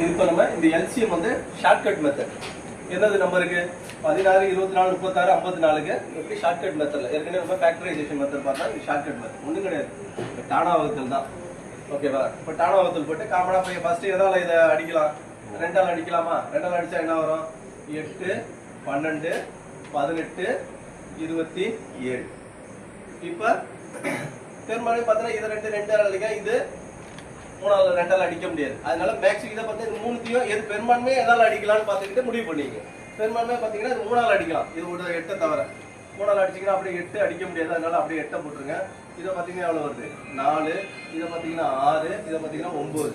இப்போ நம்ம இந்த எல்சிஎம் வந்து ஷார்ட்கட் மெத்தட் என்னது நம்பருக்கு 16 24 36 54க்கு எப்படி ஷார்ட்கட் மெத்தட்ல ஏற்கனவே நம்ம ஃபேக்டரைசேஷன் மெத்தட் பார்த்தா இது ஷார்ட்கட் மெத்தட் ஒன்றும் கிடையாது, டானா வகுத்தல் தான். ஓகேவா? இப்போ டானா வகுத்தல் போட்டு காமனா போய் ஃபர்ஸ்ட் எதால இதை அடிக்கலாம், 2ஆல் அடிக்கலாமா? 2ஆல் அடிச்சா என்ன வரும்? 8 12 18 27. இப்போ பெரும்பாலும் பார்த்தா இதை 2ஆல் அடிக்க, இது 3ஆல் 2ஆல் அடிக்க முடியாது. அதனால மேக்ஸிமம் இதை பார்த்து இந்த மூணுத்தையும் எது பெரும்பான்மை எதால அடிக்கலாம்னு பார்த்துக்கிட்டு முடிவு பண்ணிக்க. பெரும்பான்மை பார்த்தீங்கன்னா இது 3ஆல் அடிக்கலாம், இது ஒரு 8 தவிர 3ஆல் அடிச்சிங்கன்னா அப்படியே 8 அடிக்க முடியாது. அதனால அப்படியே 8 போட்டுருங்க. இதை பார்த்தீங்கன்னா எவ்வளோ வருது? 4. இதை பார்த்தீங்கன்னா 6. இதை பார்த்தீங்கன்னா 9.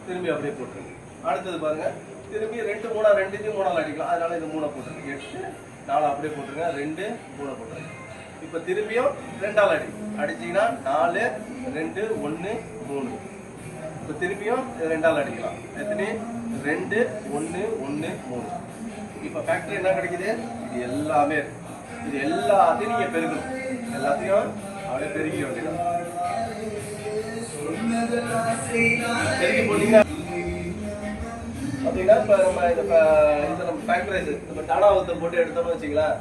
திரும்பி அப்படியே போட்டுருங்க. அடுத்தது பாருங்க, திரும்பி 2 3 2த்தையும் 3ஆல் அடிக்கலாம். அதனால இது 3 போட்டுருங்க. 8 4 அப்படியே போட்டுருங்க. 2 3 போட்டுருங்க. இப்போ திரும்பியும் 2ஆல் அடிச்சிங்கன்னா 4 2 1 3. இப்போ திரும்பியும் 2ஆல் அடிக்கலாம். எத்தனை? 2 1 1 3. இப்போ ஃபேக்டரி என்ன கிடைக்குது? இது எல்லாமே, இது எல்லாத்தையும் நீங்க பெருக்கணும். எல்லாத்தையும் அப்படியே பெருக்கி வைக்கணும். பெருக்கி போட்டீங்கன்னா பார்த்தீங்கன்னா இப்போ நம்ம இந்த நம்ம ஃபேக்டரைஸ் நம்ம டானா வகுத்தல் போட்டு எடுத்தோம்னு வச்சுங்களேன்,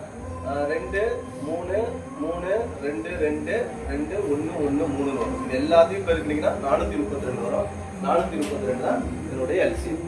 2 3 3 2 2 2 1 1 3 வரும். இது எல்லாத்தையும் பெருக்கினீங்கன்னா 432 வரும். 432 தான் இதனுடைய எல்சிஎம்.